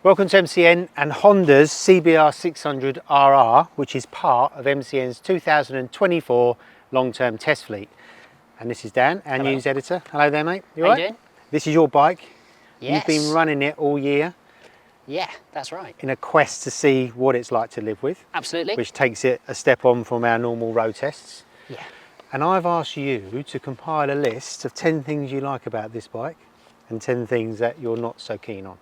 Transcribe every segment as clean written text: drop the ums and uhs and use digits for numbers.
Welcome to MCN and Honda's CBR600RR, which is part of MCN's 2024 long-term test fleet. And this is Dan, our news editor. Hello there, mate. You all right? How you doing? This is your bike. Yes. You've been running it all year. Yeah, that's right. In a quest to see what it's like to live with. Absolutely. Which takes it a step on from our normal road tests. Yeah. And I've asked you to compile a list of 10 things you like about this bike and 10 things that you're not so keen on.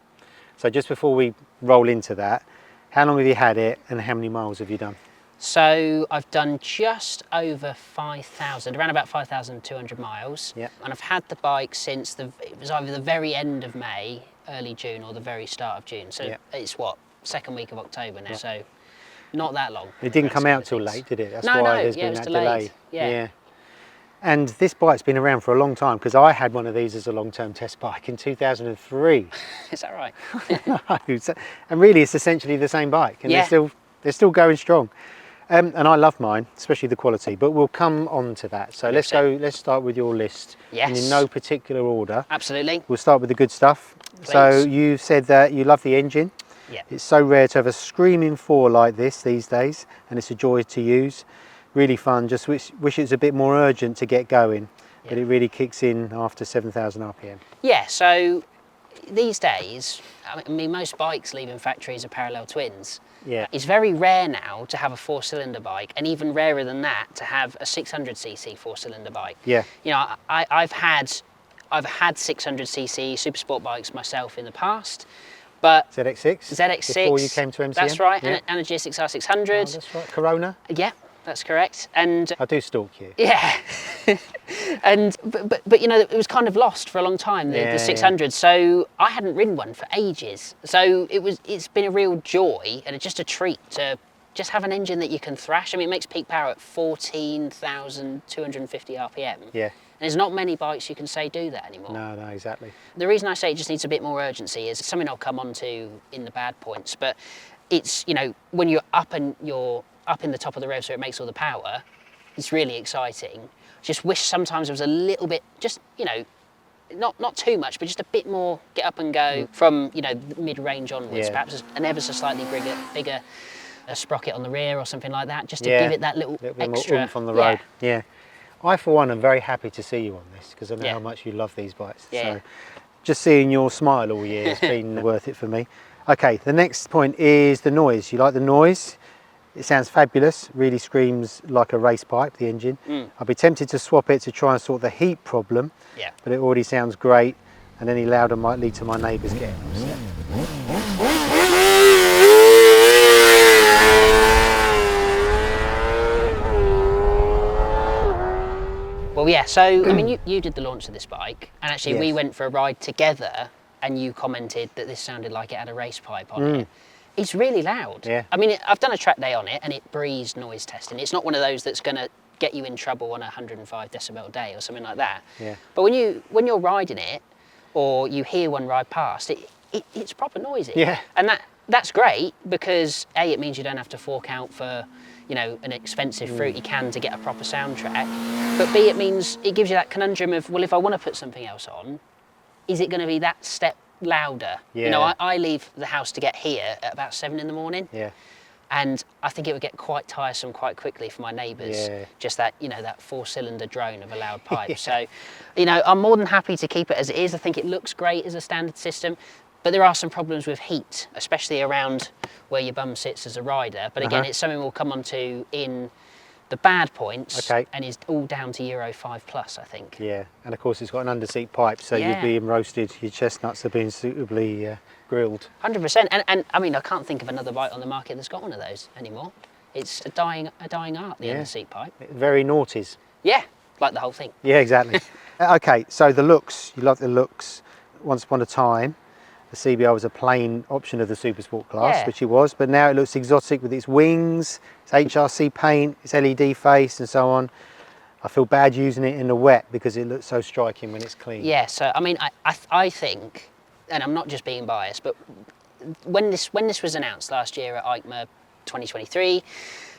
So just before we roll into that, how long have you had it and how many miles have you done? So I've done just over 5,000, around about 5,200 miles. Yeah. And I've had the bike since it was either the very end of May, early June, or the very start of June. So it's what, second week of October now, so not that long. It didn't come out till late, did it? That's no, why there's it been was that delayed. delay. Yeah. And this bike's been around for a long time because I had one of these as a long-term test bike in 2003. Is that right? And really it's essentially the same bike and they're still going strong. And I love mine, especially the quality, but we'll come on to that. So let's start with your list. Yes. And in no particular order. Absolutely. We'll start with the good stuff. Please. So you said that you love the engine. Yeah. It's so rare to have a screaming 4 like this these days, and it's a joy to use. Really fun, just wish it's a bit more urgent to get going, but it really kicks in after 7,000 RPM. Yeah, so these days, I mean, most bikes leaving factories are parallel twins. Yeah. It's very rare now to have a 4-cylinder bike, and even rarer than that to have a 600cc 4-cylinder bike. Yeah. You know, I've had 600cc super sport bikes myself in the past, but ZX6 before you came to MCN. That's right, yeah. and a GSX-R 600. Oh, that's right. Corona. Yeah, that's correct. And I do stalk you. yeah, and but you know, it was kind of lost for a long time, the 600. Yeah. So I hadn't ridden one for ages. So it's been a real joy and just a treat to just have an engine that you can thrash. I mean, it makes peak power at 14,250 RPM. Yeah. And there's not many bikes you can say do that anymore. No, exactly. The reason I say it just needs a bit more urgency is something I'll come on to in the bad points, but it's, you know, when you're up in the top of the rev so it makes all the power, it's really exciting. Just wish sometimes there was a little bit, just, you know, not too much, but just a bit more get up and go from, you know, mid-range onwards. Yeah. Perhaps an ever so slightly bigger a sprocket on the rear or something like that, just to give it that little bit extra more oomph on the road. Yeah. I, for one, am very happy to see you on this because I know how much you love these bikes. Yeah. So just seeing your smile all year has been worth it for me. Okay, the next point is the noise. You like the noise? It sounds fabulous, really screams like a race bike, the engine. I'd be tempted to swap it to try and sort the heat problem, but it already sounds great, and any louder might lead to my neighbours getting upset. Well, yeah, so, I mean, you did the launch of this bike, and actually we went for a ride together, and you commented that this sounded like it had a race pipe on it. It's really loud. Yeah. I mean, I've done a track day on it, and it breezed noise testing. It's not one of those that's going to get you in trouble on a 105 decibel day or something like that. Yeah. But when you're riding it, or you hear one ride past, it's proper noisy. Yeah. And that's great, because A, it means you don't have to fork out for, you know, an expensive fruity can to get a proper soundtrack, but B, it means it gives you that conundrum of, well, if I want to put something else on, is it going to be that step louder? Yeah. You know, I leave the house to get here at about 7 in the morning. Yeah. And I think it would get quite tiresome quite quickly for my neighbours, just that, you know, that 4-cylinder drone of a loud pipe. So, you know, I'm more than happy to keep it as it is. I think it looks great as a standard system, but there are some problems with heat, especially around where your bum sits as a rider. But again, it's something we'll come on to in the bad points, and is all down to Euro 5+, I think. Yeah, and of course it's got an underseat pipe, so you're being roasted, your chestnuts are being suitably grilled. 100%, and I mean, I can't think of another bike on the market that's got one of those anymore. It's a dying art, the underseat pipe. Very noughties. Yeah, like the whole thing. Yeah, exactly. Okay, so the looks, you love the looks. Once upon a time, the CBR was a plain option of the Super Sport class, which it was, but now it looks exotic with its wings, its HRC paint, its LED face and so on. I feel bad using it in the wet because it looks so striking when it's clean. Yeah, so I mean, I think, and I'm not just being biased, but when this was announced last year at EICMA 2023,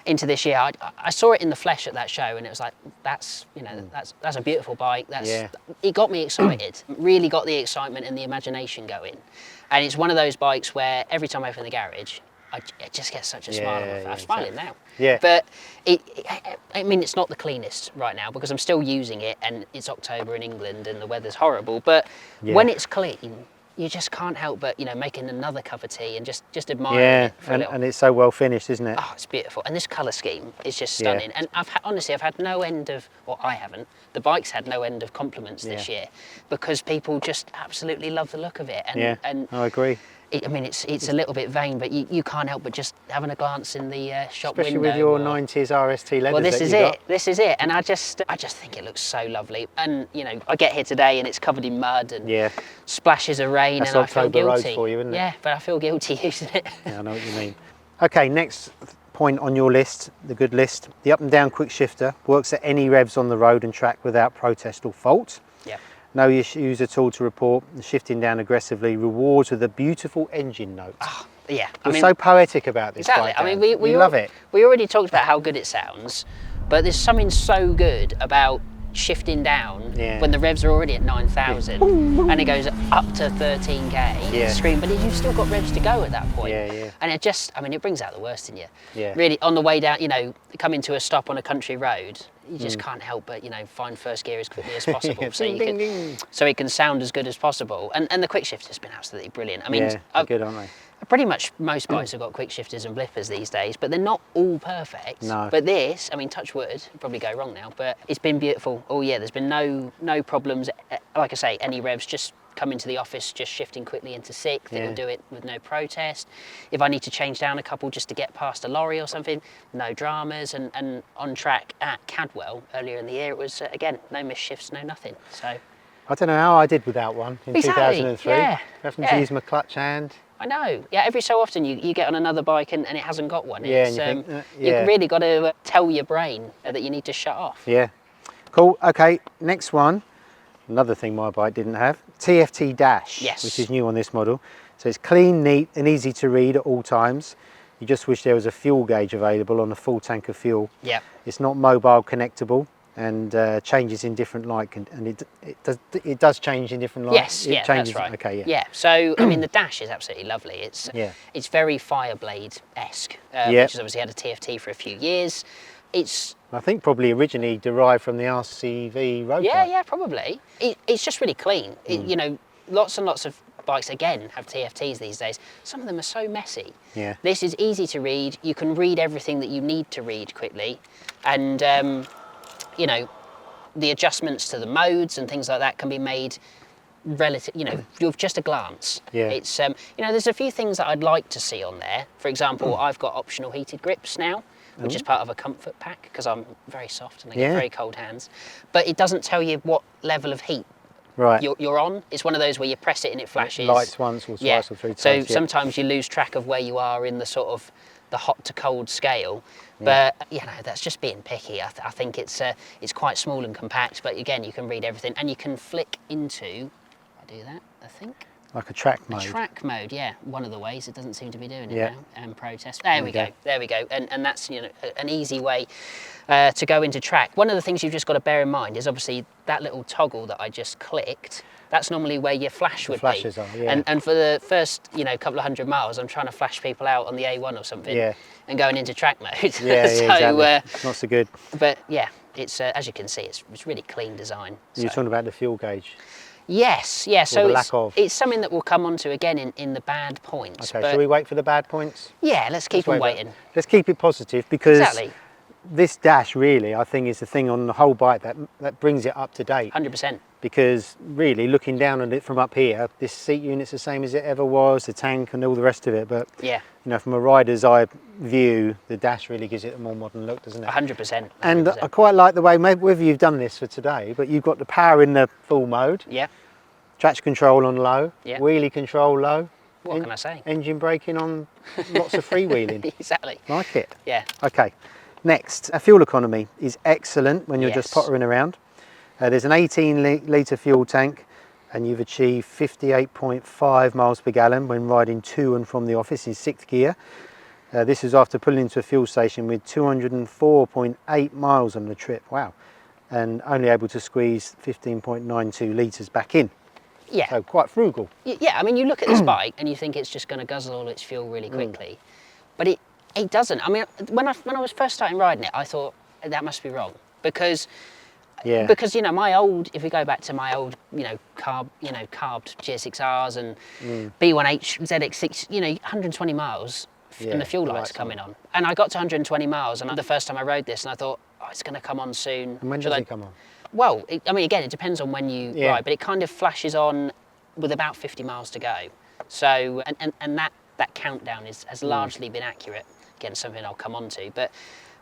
into this year, I saw it in the flesh at that show, and it was like, that's a beautiful bike. It got me excited, really got the excitement and the imagination going. And it's one of those bikes where every time I open the garage, I just get such a smile on my face. I'm smiling now. Yeah. But I mean, it's not the cleanest right now because I'm still using it and it's October in England and the weather's horrible. But when it's clean, you just can't help but, you know, making another cup of tea and just admiring it for a little. And it's so well finished, isn't it? Oh, it's beautiful. And this colour scheme is just stunning. And honestly, I've had no end of, well, I haven't. The bike's had no end of compliments this year because people just absolutely love the look of it. And I agree. I mean, it's a little bit vain, but you can't help but just having a glance in the shop Especially window. with your 90s RST leathers. Well, this is it. This is it. And I just think it looks so lovely. And you know, I get here today and it's covered in mud and splashes of rain, That's and October I feel guilty. roads for you, isn't it? Yeah, but I feel guilty using it. Yeah, I know what you mean. Okay, next point on your list, the good list. The up and down quick shifter works at any revs on the road and track without protest or fault. Yeah. No issues at all to report. The shifting down aggressively rewards with a beautiful engine note. Oh, yeah. You're so poetic about this exactly. bike, I mean, we love it. We already talked about how good it sounds, but there's something so good about shifting down when the revs are already at 9,000 and it goes up to 13k scream, but you've still got revs to go at that point. And it just, I mean, it brings out the worst in you. Really, on the way down, you know, coming to a stop on a country road, you just can't help but, you know, find first gear as quickly as possible so it can sound as good as possible. And the quick shift has been absolutely brilliant. I mean, they're good, aren't they? Pretty much most bikes have got quick shifters and blippers these days, but they're not all perfect. No. But this, I mean, touch wood, probably go wrong now, but it's been beautiful all year. There's been no problems. Like I say, any revs, just come into the office, just shifting quickly into sixth. It'll do it with no protest. If I need to change down a couple just to get past a lorry or something, no dramas. And on track at Cadwell earlier in the year, it was, again, no missed shifts, no nothing. So I don't know how I did without one in 2003. Having to use my clutch hand. I know. Yeah, every so often you get on another bike and it hasn't got one. Yeah, it's, and you think, you've really got to tell your brain that you need to shut off. Yeah. Cool. Okay, next one. Another thing my bike didn't have. TFT dash, which is new on this model. So it's clean, neat and easy to read at all times. You just wish there was a fuel gauge available on a full tank of fuel. Yeah. It's not mobile connectable and changes in different light, and it does change in different light. Yes, it changes, that's right. Okay, yeah. So I mean, the dash is absolutely lovely. It's very Fireblade-esque, which has obviously had a TFT for a few years. It's I think probably originally derived from the RCV road bike. Yeah, probably. It's just really clean. You know, lots and lots of bikes again have TFTs these days. Some of them are so messy. Yeah. This is easy to read. You can read everything that you need to read quickly, and you know, the adjustments to the modes and things like that can be made relative, you know, with just a glance. Yeah. It's you know, there's a few things that I'd like to see on there. For example, I've got optional heated grips now, which is part of a comfort pack because I'm very soft and I get very cold hands. But it doesn't tell you what level of heat you're on. It's one of those where you press it and it flashes. Lights once or twice or three times. So sometimes you lose track of where you are in the sort of the hot to cold scale. But you know, that's just being picky. I think it's quite small and compact, but again, you can read everything and you can flick into. I do that, I think. Like a track mode. Track mode, yeah. One of the ways. It doesn't seem to be doing it now. And protest. There we go. There we go. And that's, you know, an easy way to go into track. One of the things you've just got to bear in mind is obviously that little toggle that I just clicked. That's normally where your flash would be. Are, and for the first, you know, couple of 100 miles, I'm trying to flash people out on the A1 or something. And going into track mode. Exactly. Not so good. But yeah, it's as you can see, it's really clean design. You're talking about the fuel gauge. Yes, yeah. So the lack of. It's something that we'll come on to again in the bad points. Okay, shall we wait for the bad points? Yeah, let's keep them waiting. Let's keep it positive because this dash really, I think, is the thing on the whole bike that brings it up to date. 100%. Because really, looking down on it from up here, this seat unit's the same as it ever was, the tank and all the rest of it. But you know, from a rider's eye view, the dash really gives it a more modern look, doesn't it? 100%. And I quite like the way, maybe whether you've done this for today, but you've got the power in the full mode. Yeah. Traction control on low. Yeah. Wheelie control low. What can I say? Engine braking on, lots of freewheeling. Exactly. Like it. Yeah. Okay. Next, fuel economy is excellent when you're just pottering around. There's an 18 litre fuel tank and you've achieved 58.5 miles per gallon when riding to and from the office in 6th gear. This is after pulling into a fuel station with 204.8 miles on the trip. Wow. And only able to squeeze 15.92 litres back in. Yeah. So quite frugal. Yeah, I mean, you look at this bike and you think it's just going to guzzle all its fuel really quickly, but it doesn't. I mean, when I was first starting riding it, I thought that must be wrong because you know, my old, if we go back to my old, you know, carbed GS6Rs and B1H ZX6, you know, 120 miles and the fuel lights are coming on. And I got to 120 miles and the first time I rode this and I thought, oh, it's going to come on soon. And when does it come on? Well, I mean, again, it depends on when you ride, but it kind of flashes on with about 50 miles to go. So, and that countdown has largely been accurate. Again, something I'll come on to. But,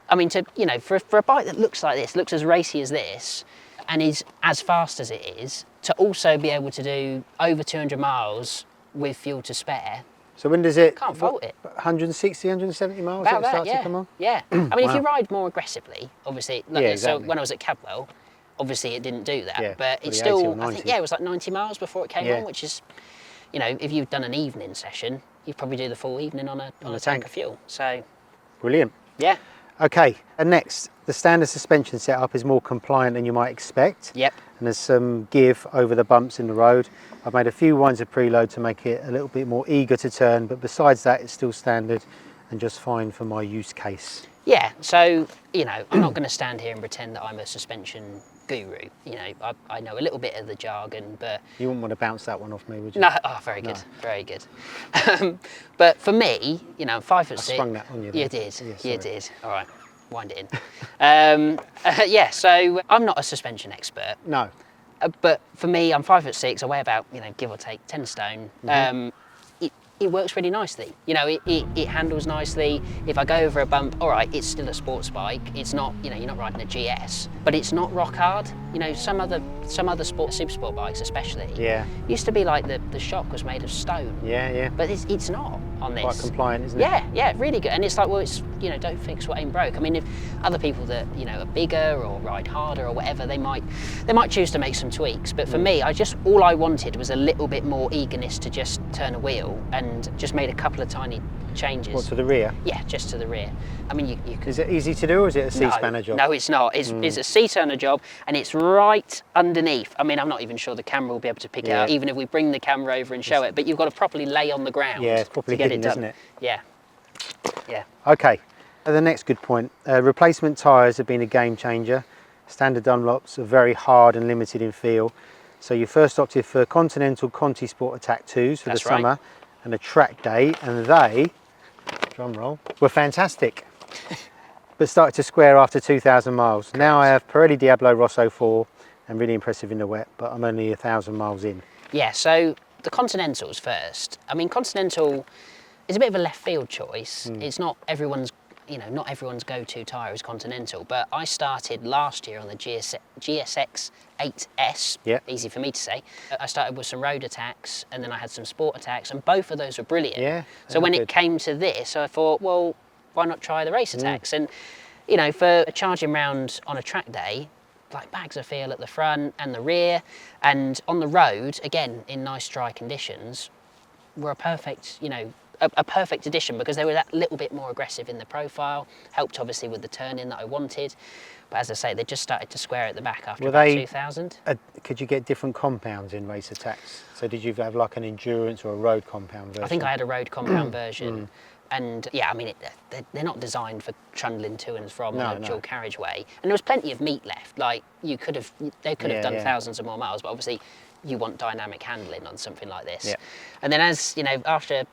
I mean, you know, for a bike that looks like this, looks as racy as this, and is as fast as it is, to also be able to do over 200 miles with fuel to spare. So when does it? Can't fault it. 160, 170 miles About it starts to come on? Yeah. I mean, if you ride more aggressively, obviously, like, exactly. So when I was at Cadwell, obviously it didn't do that, Yeah, but it's probably 80 still, or 90. I think, it was like 90 miles before it came on, which is, you know, if you've done an evening session, you'd probably do the full evening on a tank of fuel. So, brilliant. yeah. Okay, and next, the standard suspension setup is more compliant than you might expect. Yep. And there's some give over the bumps in the road. I've made a few winds of preload to make it a little bit more eager to turn, but besides that, it's still standard and just fine for my use case. Yeah, so, you know, I'm not going to stand here and pretend that I'm a suspension guru. You know, I know a little bit of the jargon, but... You wouldn't want to bounce that one off me, would you? No, oh, very good, very good. But for me, you know, I'm 5'6". I sprung that on you there. You did, Yeah, you did. All right, wind it in. Yeah, so I'm not a suspension expert. No. But for me, I'm 5'6". I weigh about, you know, give or take 10 stone. It works really nicely. You know, it handles nicely. If I go over a bump, all right, it's still a sports bike. It's not, you know, you're not riding a GS, but it's not rock hard. You know, some other super sport bikes, especially. Yeah. Used to be like the shock was made of stone. Yeah. But it's not on this. Quite compliant, isn't it? Yeah, really good. And it's like, well, it's, you know, don't fix what ain't broke. I mean, if other people that, you know, are bigger or ride harder or whatever, they might choose to make some tweaks. But for me, all I wanted was a little bit more eagerness to just turn a wheel, and just made a couple of tiny changes. What, to the rear? Yeah, just to the rear. I mean, you could... Is it easy to do, or is it a C-spanner job? No, it's not. It's a C-turner job, and it's right underneath. I mean, I'm not even sure the camera will be able to pick it up, even if we bring the camera over and show it, but you've got to properly lay on the ground. Yeah, it's properly to get hidden, it done. isn't it? Yeah. Okay, the next good point. Replacement tyres have been a game changer. Standard Dunlops are very hard and limited in feel. So you first opted for Continental Conti Sport Attack 2s for the summer and a track day, and they, drum roll, were fantastic. But started to square after 2,000 miles. Now I have Pirelli Diablo Rosso 4 and really impressive in the wet, but I'm only 1,000 miles in. Yeah, so the Continentals first. I mean, Continental is a bit of a left field choice. It's not everyone's, you know, not everyone's go-to tyre is Continental, but I started last year on the GSX 8S, easy for me to say. I started with some road attacks, and then I had some sport attacks, and both of those were brilliant. Yeah. So when it came to this, I thought, well, why not try the race attacks? And, you know, for a charging round on a track day, like bags of feel at the front and the rear, and on the road, again, in nice dry conditions, were a perfect, you know, a perfect addition, because they were that little bit more aggressive in the profile, helped obviously with the turn-in that I wanted. But as I say, they just started to square at the back after about 2000. Could you get different compounds in race attacks? So did you have like an endurance or a road compound version? I think I had a road compound version. And yeah, I mean, they're not designed for trundling to and from on a dual carriageway. And there was plenty of meat left. Like they could have done thousands of more miles, but obviously you want dynamic handling on something like this. Yeah. And then as, you know, after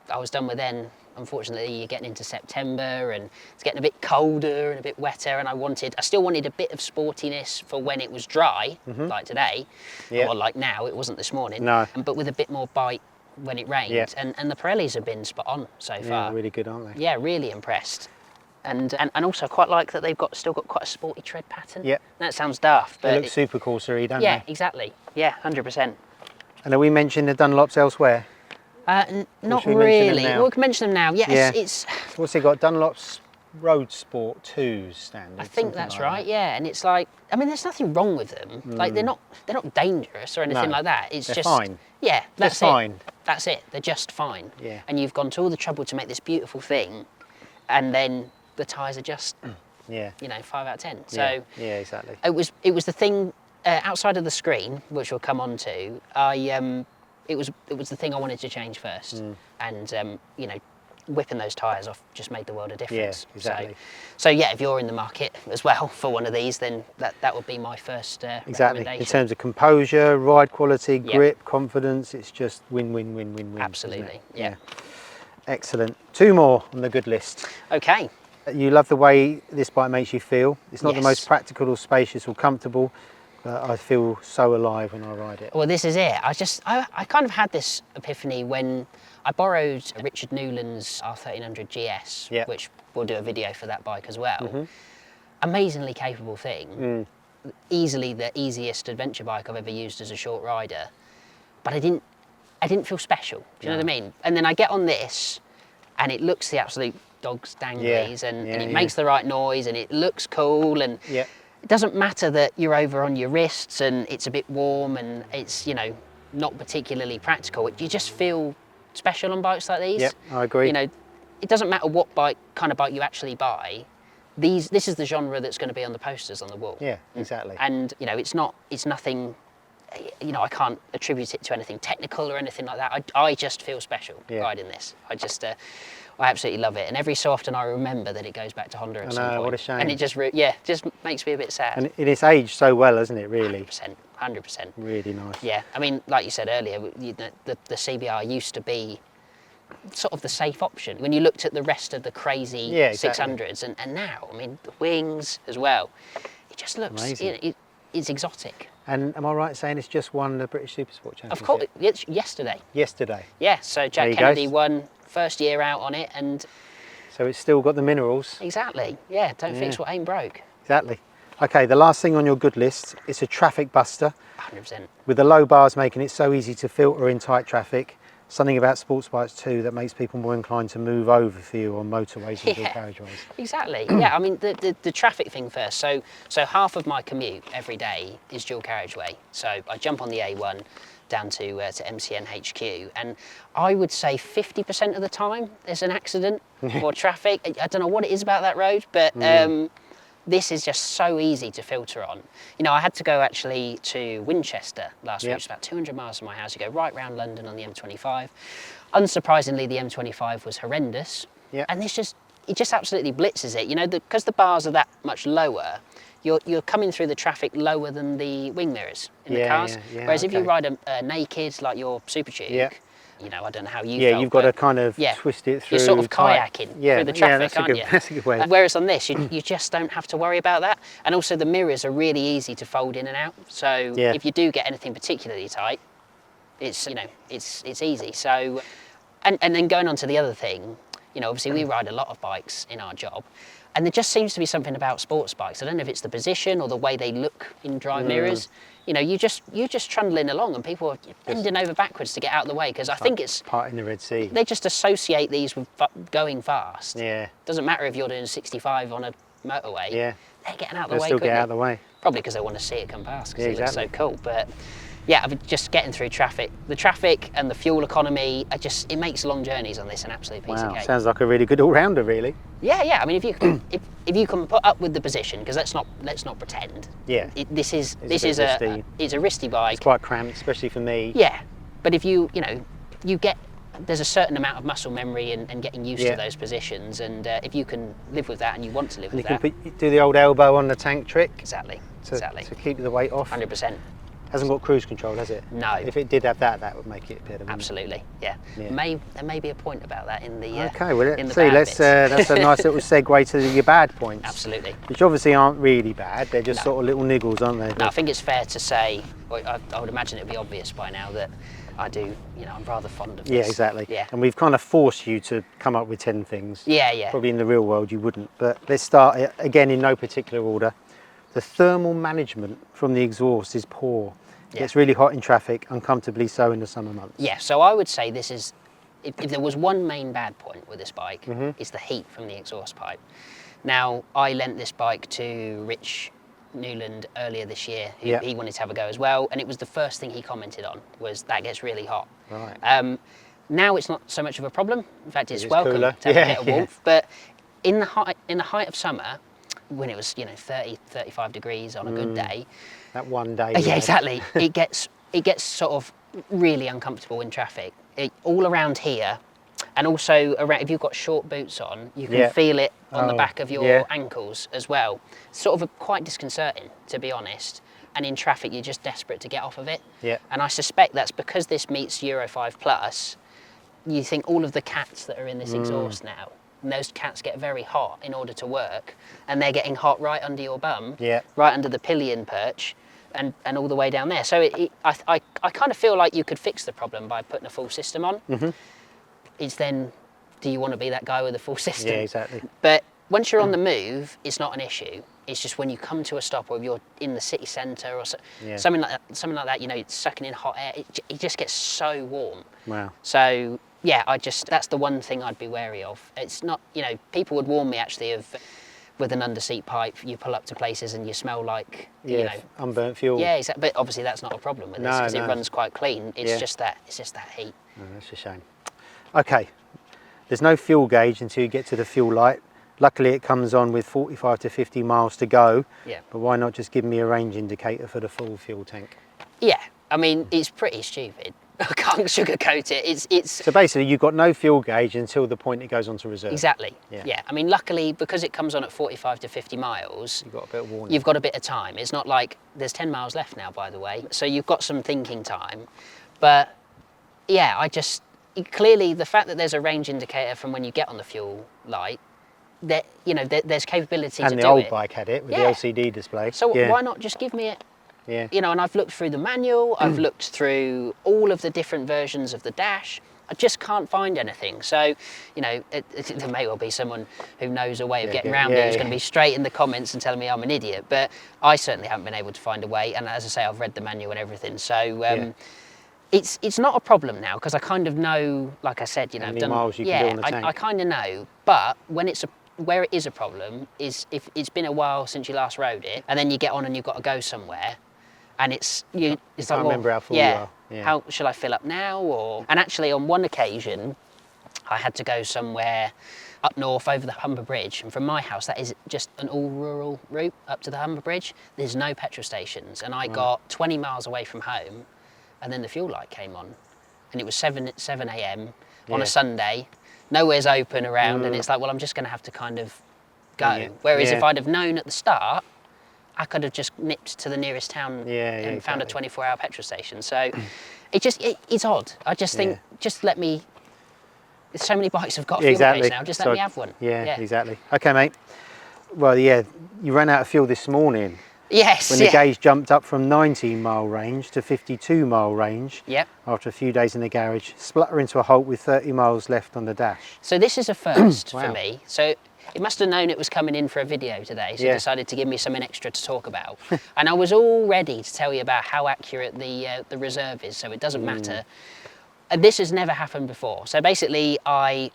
I was done with then, unfortunately, you're getting into September and it's getting a bit colder and a bit wetter, and I still wanted a bit of sportiness for when it was dry, like today, or like now. It wasn't this morning, but with a bit more bite when it rained. And the Pirellis have been spot on so far. Yeah, really good, aren't they? Yeah, really impressed. And also quite like that they've still got quite a sporty tread pattern. Yeah. That sounds daft, but they look super coursery, don't they? Yeah, exactly. Yeah, 100%. And are we mentioning the Dunlops elsewhere? Not really. We can mention them now. Yes, it's. What's it got? Dunlop's Road Sport 2s standard. I think that's right. Yeah, and it's like, I mean, there's nothing wrong with them. Like they're not dangerous or anything like that. It's just fine. Yeah, that's fine. That's it. They're just fine. Yeah. And you've gone to all the trouble to make this beautiful thing, and then the tyres are just, you know, 5 out of 10. So yeah, exactly. It was the thing. outside of the screen, which we'll come on to, it was the thing I wanted to change first, and you know, whipping those tyres off just made the world of difference. Yeah, exactly. So yeah, if you're in the market as well for one of these, then that would be my first recommendation. In terms of composure, ride quality, Yep. grip, confidence, it's just win, win, win, win, win. Absolutely, yeah. Excellent. 2 more on the good list. Okay. You love the way this bike makes you feel. It's not the Yes. most practical or spacious or comfortable, but I feel so alive when I ride it. Well, this is it. I kind of had this epiphany when I borrowed Richard Newland's R1300 GS, Yep. which we'll do a video for that bike as well. Amazingly capable thing. Easily the easiest adventure bike I've ever used as a short rider. But I didn't feel special. Do you know what I mean? And then I get on this, and it looks the absolute dog's danglies, and it makes the right noise, and it looks cool, and it doesn't matter that you're over on your wrists and it's a bit warm and it's, you know, not particularly practical. You just feel special on bikes like these. Yep, I agree. You know, it doesn't matter what kind of bike you actually buy. This is the genre that's going to be on the posters on the wall. Yeah, exactly. And you know, it's nothing. You know, I can't attribute it to anything technical or anything like that. I just feel special riding this. I absolutely love it. And every so often I remember that it goes back to Honda at some point. What a shame. And it just makes me a bit sad. And it's aged so well, hasn't it, really? 100%. Really nice. Yeah, I mean, like you said earlier, the CBR used to be sort of the safe option when you looked at the rest of the crazy 600s. And now, I mean, the wings as well, it just looks, it's exotic. And am I right in saying it's just won the British Supersport Championship? Of course, it's yesterday. Yesterday. Yeah, so Jack Kennedy won first year out on it, and so it's still got the minerals. Exactly. Yeah, don't fix what ain't broke. Exactly. Okay, the last thing on your good list, it's a traffic buster. 100%. With the low bars making it so easy to filter in tight traffic. Something about sports bikes too that makes people more inclined to move over for you on motorways and dual carriageways. Exactly. Yeah, I mean the traffic thing first. So half of my commute every day is dual carriageway. So I jump on the A1 down to MCN HQ, and I would say 50% of the time there's an accident or traffic. I don't know what it is about that road, but this is just so easy to filter on. You know, I had to go actually to Winchester last week, it's about 200 miles from my house. You go right round London on the M25. Unsurprisingly, the M25 was horrendous. And it just absolutely blitzes it. You know, because the bars are that much lower, you're coming through the traffic lower than the wing mirrors in the cars. Whereas if you ride a naked, like your Super Tube, you know, I don't know how you felt, you've got to kind of twist it through. You're sort of kayaking through the traffic, aren't you? That's a good way. Whereas on this, you just don't have to worry about that. And also the mirrors are really easy to fold in and out. So if you do get anything particularly tight, it's, you know, it's easy. So, and then going on to the other thing, you know, obviously we ride a lot of bikes in our job, and there just seems to be something about sports bikes. I don't know if it's the position or the way they look in drive mirrors. You know, you're just trundling along and people are bending over backwards to get out of the way, because I think it's part in the Red Sea. They just associate these with going fast. Yeah. Doesn't matter if you're doing 65 on a motorway. Yeah. They're getting out of the way still quickly. get out of the way. Probably because they want to see it come past, because it looks so cool. But yeah, I mean, just getting through traffic. The traffic and the fuel economy, it makes long journeys on this an absolute piece of cake. Sounds like a really good all-rounder, really. Yeah. I mean, if you can, if you can put up with the position, because let's not pretend. Yeah. This is a wristy bike. It's quite cramped, especially for me. Yeah, but if you get, there's a certain amount of muscle memory and getting used to those positions, and if you can live with that and you want to live with that. You can do the old elbow on the tank trick. Exactly. To keep the weight off. 100%. Hasn't got cruise control, has it? No. If it did have that, that would make it better. Absolutely, yeah. There may be a point about that in the okay, well, in the see, bad that's a nice little segue to your bad points. Absolutely. Which obviously aren't really bad, they're just sort of little niggles, aren't they? No, I think it's fair to say, well, I would imagine it'd be obvious by now that I do, I'm rather fond of this. Yeah, exactly. Yeah. And we've kind of forced you to come up with 10 things. Yeah. Probably in the real world you wouldn't. But let's start, again, in no particular order. The thermal management from the exhaust is poor. It gets really hot in traffic, uncomfortably so in the summer months. Yeah, so I would say this is, if there was one main bad point with this bike, it's the heat from the exhaust pipe. Now, I lent this bike to Rich Newland earlier this year. He wanted to have a go as well, and it was the first thing he commented on, was that gets really hot. Right. Now it's not so much of a problem. In fact, it's welcome cooler. to have a bit of warmth. But in the height of summer, when it was, you know, 30, 35 degrees on a good day. That one day. Yeah, exactly. it gets sort of really uncomfortable in traffic. All around here, and also around, if you've got short boots on, you can feel it on the back of your ankles as well. Sort of quite disconcerting, to be honest. And in traffic, you're just desperate to get off of it. Yeah. And I suspect that's because this meets Euro 5 Plus. You think all of the cats that are in this exhaust now, and those cats get very hot in order to work, and they're getting hot right under your bum, right under the pillion perch, and all the way down there. So I kind of feel like you could fix the problem by putting a full system on. It's then, do you want to be that guy with a full system? Yeah, exactly. But once you're on the move, it's not an issue. It's just when you come to a stop, or if you're in the city centre or something like that, you know, it's sucking in hot air. It just gets so warm. Wow. So yeah, that's the one thing I'd be wary of. It's not, you know, people would warn me actually of, with an underseat pipe, you pull up to places and you smell like, you know, unburnt fuel. Yeah, exactly. But obviously that's not a problem with this, because it runs quite clean. It's just that heat. Oh, that's a shame. Okay, there's no fuel gauge until you get to the fuel light. Luckily it comes on with 45 to 50 miles to go. Yeah. But why not just give me a range indicator for the full fuel tank? Yeah, I mean, it's pretty stupid. I can't sugarcoat it. It's So basically you've got no fuel gauge until the point it goes on to reserve. Exactly. Yeah. I mean, luckily, because it comes on at 45 to 50 miles, you've got a bit of warning. You've got a bit of time. It's not like there's 10 miles left now, by the way. So you've got some thinking time. But yeah, clearly the fact that there's a range indicator from when you get on the fuel light, that, you know, there's capability to do it. And the old bike had it with the LCD display. So why not just give me it? Yeah. You know, and I've looked through the manual, I've looked through all of the different versions of the dash. I just can't find anything. So, you know, there may well be someone who knows a way of getting around it who's going to be straight in the comments and telling me I'm an idiot. But I certainly haven't been able to find a way. And as I say, I've read the manual and everything. So it's not a problem now, because I kind of know, like I said, you know, How many miles you can do on the tank. I kind of know. But when where it is a problem is if it's been a while since you last rode it, and then you get on and you've got to go somewhere, and it's like, well, remember how full you are. Yeah. How shall I fill up now? And actually, on one occasion, I had to go somewhere up north over the Humber Bridge, and from my house, that is just an all rural route up to the Humber Bridge. There's no petrol stations, and I got 20 miles away from home, and then the fuel light came on, and it was 7 a.m. on a Sunday. Nowhere's open around, and it's like, well, I'm just going to have to kind of go. Whereas if I'd have known at the start, I could have just nipped to the nearest town and found a 24-hour petrol station. So it's odd. I just think, just let me, so many bikes have got fuel gauge now, just let me have one. Yeah, exactly. Okay, mate. Well, you ran out of fuel this morning. Yes. When the gauge jumped up from 19-mile range to 52-mile range. Yep. After a few days in the garage, spluttering to a halt with 30 miles left on the dash. So this is a first for me. So it must have known it was coming in for a video today, so it decided to give me something extra to talk about. And I was all ready to tell you about how accurate the reserve is, so it doesn't matter. And this has never happened before. So basically, I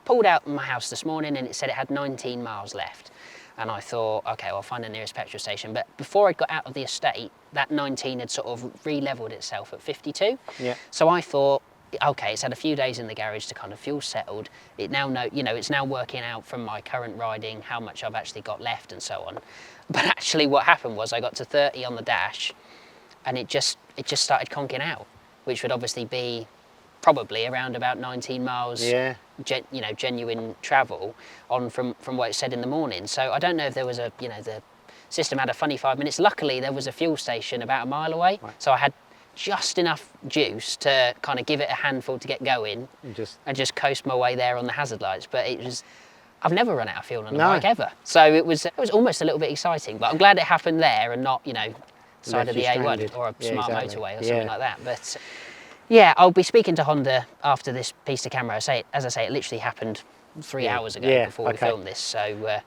pulled out my house this morning and it said it had 19 miles left. And I thought, okay, well, I'll find the nearest petrol station. But before I got out of the estate, that 19 had sort of re-leveled itself at 52. Yeah. So I thought, okay, it's had a few days in the garage to kind of fuel settled. It now it's now working out from my current riding how much I've actually got left and so on. But actually what happened was I got to 30 on the dash and it just started conking out, which would obviously be probably around about 19 miles, genuine travel on from what it said in the morning. So I don't know if there was the system had a funny 5 minutes. Luckily, there was a fuel station about a mile away, so I had just enough juice to kind of give it a handful to get going and just coast my way there on the hazard lights. But I've never run out of fuel on a bike ever. So it was almost a little bit exciting, but I'm glad it happened there and not, side of the A1 or a smart motorway or something like that. But yeah, I'll be speaking to Honda after this piece of camera. As I say, it literally happened 3 hours ago before we filmed this. So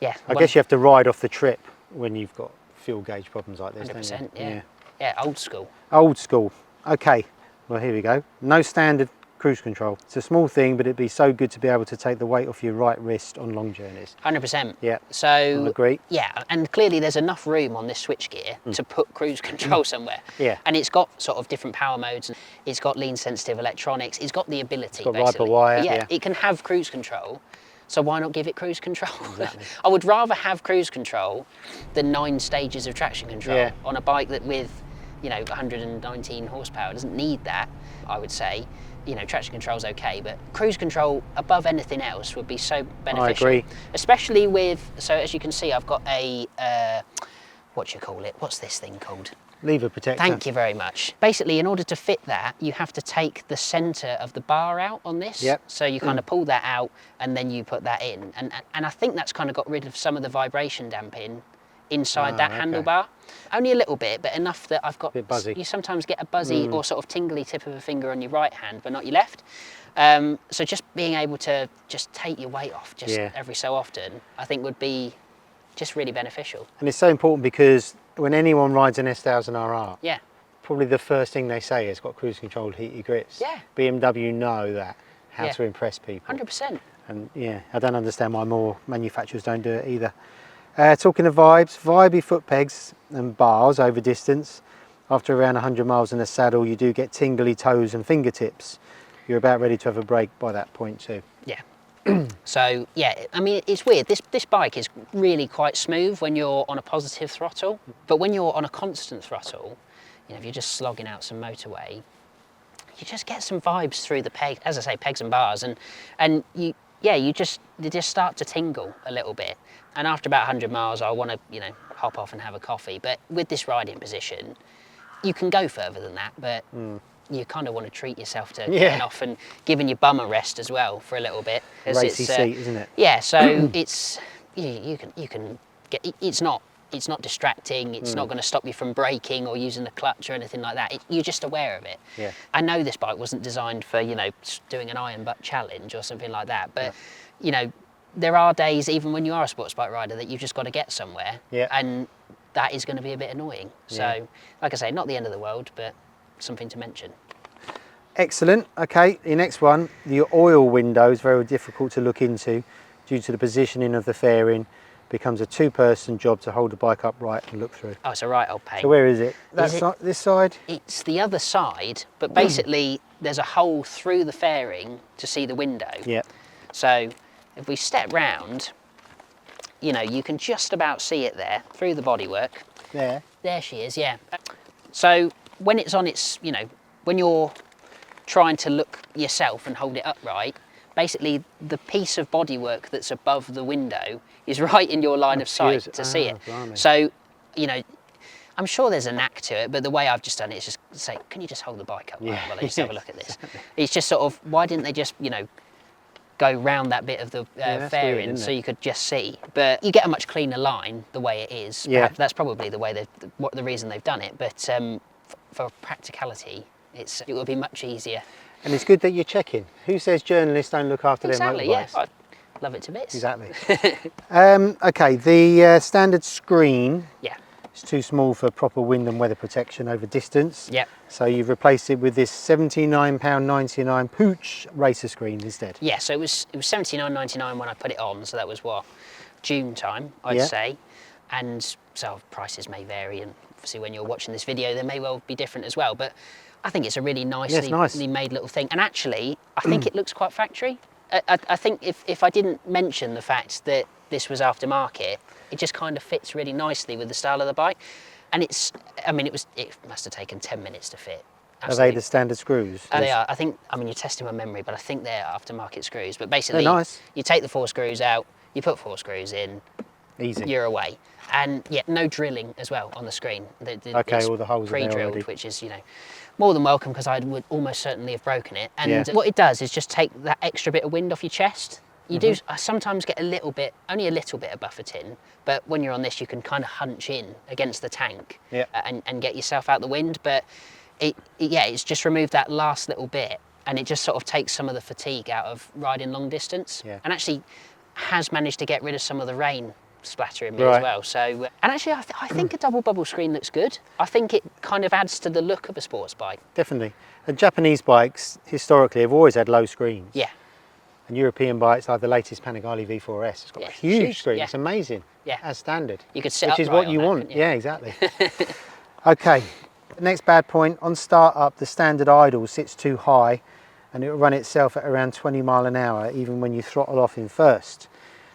I guess you have to ride off the trip when you've got fuel gauge problems like this, 100%, don't you? Yeah, old school. Old school. Okay, well, here we go. No standard cruise control. It's a small thing, but it'd be so good to be able to take the weight off your right wrist on long journeys. 100%. Yeah. So I agree. Yeah, and clearly there's enough room on this switchgear to put cruise control somewhere. Yeah. And it's got sort of different power modes. It's got lean sensitive electronics. It's got the ability. It's got Viper wire. Yeah, it can have cruise control, So why not give it cruise control? Exactly. I would rather have cruise control than 9 stages of traction control on a bike that with, you know, 119 horsepower doesn't need that. I would say, you know, traction control's okay, but cruise control above anything else would be so beneficial. I agree. Especially with, so as you can see, I've got a, what do you call it? What's this thing called? Lever protector. Thank you very much. Basically, in order to fit that, you have to take the centre of the bar out on this. Yep. So you kind of pull that out and then you put that in. And I think that's kind of got rid of some of the vibration damping inside that handlebar. Only a little bit, but enough that I've got... Bit buzzy. You sometimes get a buzzy or sort of tingly tip of a finger on your right hand, but not your left. So just being able to just take your weight off just every so often, I think would be just really beneficial. And it's so important because when anyone rides an S1000RR, Yeah. probably the first thing they say is it's got cruise controlled heated grips. Yeah. BMW know that, how to impress people. 100%. And yeah, I don't understand why more manufacturers don't do it either. Talking of vibes, vibey foot pegs and bars over distance. After around 100 miles in the saddle, you do get tingly toes and fingertips. You're about ready to have a break by that point too. Yeah. So yeah, I mean, it's weird. This bike is really quite smooth when you're on a positive throttle, but when you're on a constant throttle, you know, if you're just slogging out some motorway, you just get some vibes through the peg, as I say, pegs and bars, and you just start to tingle a little bit. And after about 100 miles, I want to, you know, hop off and have a coffee. But with this riding position, you can go further than that, but you kind of want to treat yourself to getting off and giving your bum a rest as well for a little bit. Racy seat, isn't it? Yeah, so it's you can get. It's not distracting. It's not going to stop you from braking or using the clutch or anything like that. You're just aware of it. Yeah. I know this bike wasn't designed for, you know, doing an iron butt challenge or something like that, but you know, there are days even when you are a sports bike rider that you've just got to get somewhere, and that is going to be a bit annoying. So, like I say, not the end of the world, but something to mention. Excellent. Okay, the next one, the oil window is very difficult to look into due to the positioning of the fairing. Becomes a two-person job to hold the bike upright and look through. Oh, it's a right old pain. So where is it? This side? It's the other side, but basically there's a hole through the fairing to see the window. Yeah. So if we step round, you know, you can just about see it there through the bodywork. There. There she is, yeah. So when it's on its, you know, when you're trying to look yourself and hold it upright, basically the piece of bodywork that's above the window is right in your line of sight to see it. Blimey. So, you know, I'm sure there's a knack to it, but the way I've just done it is just say, can you just hold the bike up while I just have a look at this? It's just sort of, why didn't they just, you know, go round that bit of the fairing so you could just see? But you get a much cleaner line the way it is. Perhaps that's probably the way the reason they've done it. But for practicality, it will be much easier. And it's good that you're checking. Who says journalists don't look after their motorbikes? Yeah, I love it to bits. Exactly. Okay, the standard screen is too small for proper wind and weather protection over distance. Yeah. So you've replaced it with this £79.99 Pooch racer screen instead. Yeah, so it was £79.99 when I put it on, so that was what, June time, I'd say. And so prices may vary, and obviously when you're watching this video, they may well be different as well. But I think it's a really nicely made little thing. And actually, I think it looks quite factory. I think if I didn't mention the fact that this was aftermarket, it just kind of fits really nicely with the style of the bike. And it's, I mean, it must have taken 10 minutes to fit. Absolutely. Are they the standard screws? They are. I think, I mean, you're testing my memory, but I think they're aftermarket screws. But basically, they're nice. You take the 4 screws out, you put 4 screws in, easy. You're away. And yeah, no drilling as well on the screen. Okay, all the holes are there pre-drilled, already. which is, you know, more than welcome, because I would almost certainly have broken it. And what it does is just take that extra bit of wind off your chest. You do sometimes get a little bit, only a little bit of buffeting, but when you're on this, you can kind of hunch in against the tank and get yourself out the wind. But it's just removed that last little bit, and it just sort of takes some of the fatigue out of riding long distance, and actually has managed to get rid of some of the rain splattering me as well. So, and actually I think a double bubble screen looks good. I think it kind of adds to the look of a sports bike. Definitely. And Japanese bikes historically have always had low screens. Yeah. And European bikes like the latest Panigale V4S, it's got a huge screen. It's amazing. Yeah. As standard. You could sit which is upright what you on that, want. couldn't you? Yeah, exactly. Okay. Next bad point, on start up the standard idle sits too high and it will run itself at around 20 mile an hour even when you throttle off in first.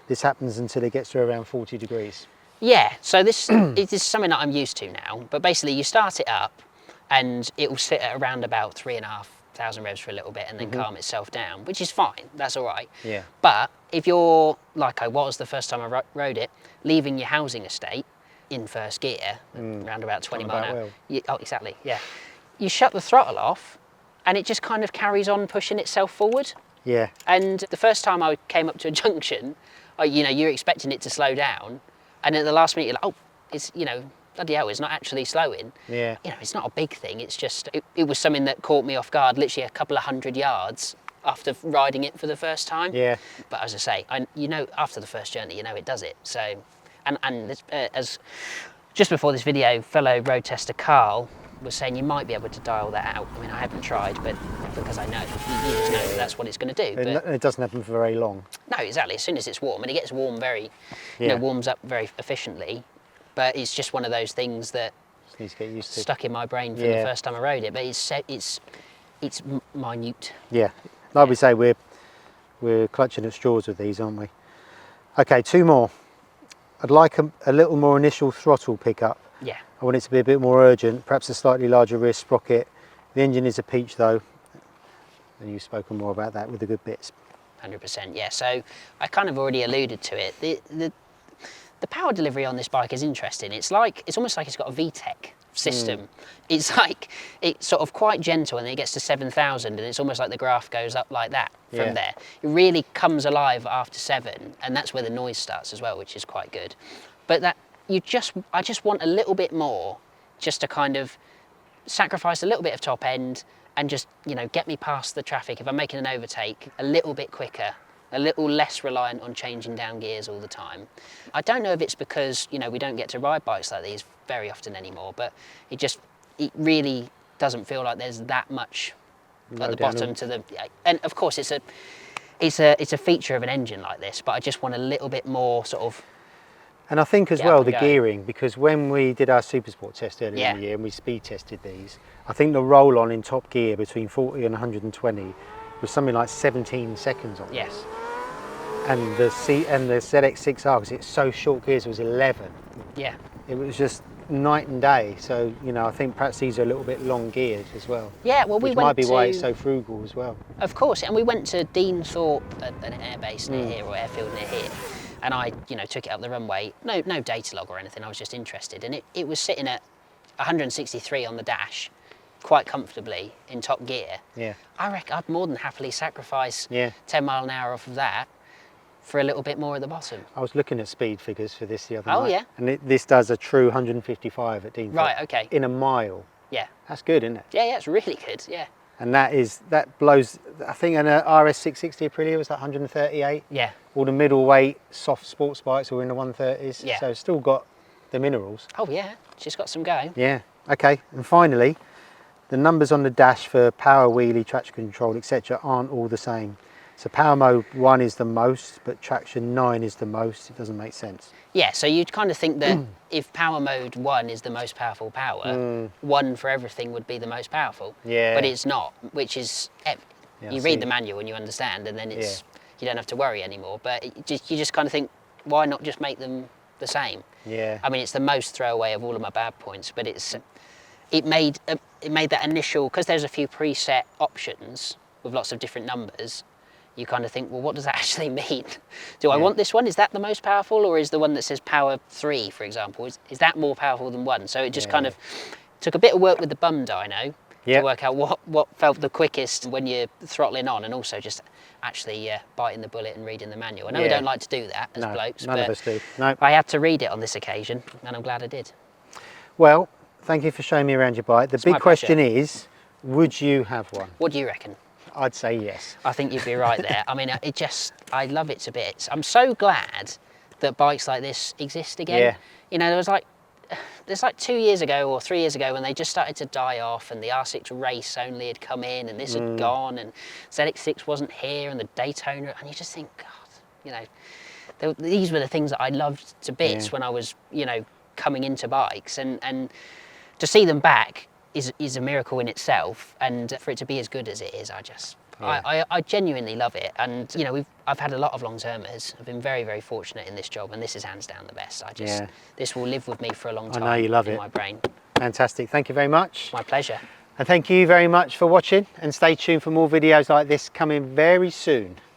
This happens until it gets to around 40 degrees. Yeah, so this it is something that I'm used to now, but basically you start it up and it will sit at around about 3,500 revs for a little bit and then calm itself down, which is fine, that's all right. Yeah. But if you're, like I was the first time I rode it, leaving your housing estate in first gear, around about 20 mile an hour. Well. Oh, exactly, yeah. You shut the throttle off and it just kind of carries on pushing itself forward. Yeah. And the first time I came up to a junction, you know, you're expecting it to slow down, and at the last minute you're like, oh, it's, you know, bloody hell, it's not actually slowing. Yeah. You know, it's not a big thing, it's just, it was something that caught me off guard, literally a couple of 100 yards after riding it for the first time. Yeah. But as I say, you know, after the first journey, you know it does it. So, and as just before this video, fellow road tester Carl was saying you might be able to dial that out. I mean, I haven't tried, but because I know, you just know that that's what it's going to do. But it doesn't happen for very long. no, exactly. As soon as it's warm, and it gets warm very, you know, warms up very efficiently. But it's just one of those things that Just need to get used to. stuck in my brain from the first time I rode it. But it's minute. Yeah, like we say, we're clutching at straws with these, aren't we? Okay, 2 more. I'd like a little more initial throttle pickup. Yeah. I want it to be a bit more urgent, perhaps a slightly larger rear sprocket. The engine is a peach though, and you've spoken more about that with the good bits. 100%, yeah. So I kind of already alluded to it. The power delivery on this bike is interesting. It's almost like it's got a VTEC system. It's like, it's sort of quite gentle, and then it gets to 7,000 and it's almost like the graph goes up like that from there. It really comes alive after 7, and that's where the noise starts as well, which is quite good. But I just want a little bit more, just to kind of sacrifice a little bit of top end and just, you know, get me past the traffic if I'm making an overtake a little bit quicker, a little less reliant on changing down gears all the time. I don't know if it's because, you know, we don't get to ride bikes like these very often anymore, but it really doesn't feel like there's that much at the bottom to the, and of course it's a feature of an engine like this, but I just want a little bit more sort of. And I think as well the gearing, because when we did our Supersport test earlier in the year and we speed tested these, I think the roll on in top gear between 40 and 120 was something like 17 seconds on this. And the ZX6R, because it's so short gears, was 11. Yeah. It was just night and day. So, you know, I think perhaps these are a little bit long geared as well. Yeah, well, which might be why it's so frugal as well. Of course, and we went to Deanthorpe, an airbase near here, or airfield near here. And I, you know, took it up the runway. No data log or anything. I was just interested, and it was sitting at 163 on the dash, quite comfortably in top gear. Yeah. I reckon I'd more than happily sacrifice 10 mile an hour off of that for a little bit more at the bottom. I was looking at speed figures for this the other night. Oh yeah. And this does a true 155 at Deanthorpe. Right. Okay. In a mile. Yeah. That's good, isn't it? Yeah. Yeah. It's really good. Yeah. And that blows. I think an RS660 Aprilia was like 138. Yeah. All the middleweight soft sports bikes were in the 130s. Yeah. So it's still got the minerals. Oh yeah, she's got some go. Yeah. Okay. And finally, the numbers on the dash for power, wheelie, traction control, etc. aren't all the same. So power mode 1 is the most, but traction 9 is the most. It doesn't make sense. Yeah, so you'd kind of think that if power mode 1 is the most powerful power, 1 for everything would be the most powerful. Yeah. But it's not, which is, you read the manual and you understand, and then it's, you don't have to worry anymore. But you just kind of think, why not just make them the same? Yeah. I mean, it's the most throwaway of all of my bad points, but it made that initial, because there's a few preset options with lots of different numbers, you kind of think, well, what does that actually mean? Do I want this one? Is that the most powerful? Or is the one that says power 3, for example, is that more powerful than 1? So it just kind of took a bit of work with the bum dyno to work out what felt the quickest when you're throttling on, and also just actually biting the bullet and reading the manual. I know we don't like to do that as blokes, none of us do. No. I had to read it on this occasion, and I'm glad I did. Well, thank you for showing me around your bike. The big question is, would you have one? What do you reckon? I'd say yes. I think you'd be right there. I mean, I love it to bits. I'm so glad that bikes like this exist again. Yeah. You know, there's like 2 years ago or 3 years ago when they just started to die off, and the R6 race only had come in, and this had gone, and ZX6 wasn't here, and the Daytona, and you just think, God, you know, these were the things that I loved to bits when I was, you know, coming into bikes, and to see them back is a miracle in itself, and for it to be as good as it is, I I genuinely love it, and you know, I've had a lot of long-termers. I've been very, very fortunate in this job, and this is hands down the best. This will live with me for a long time. I know you love in it. my brain. Fantastic. Thank you very much. My pleasure. And thank you very much for watching, and stay tuned for more videos like this coming very soon.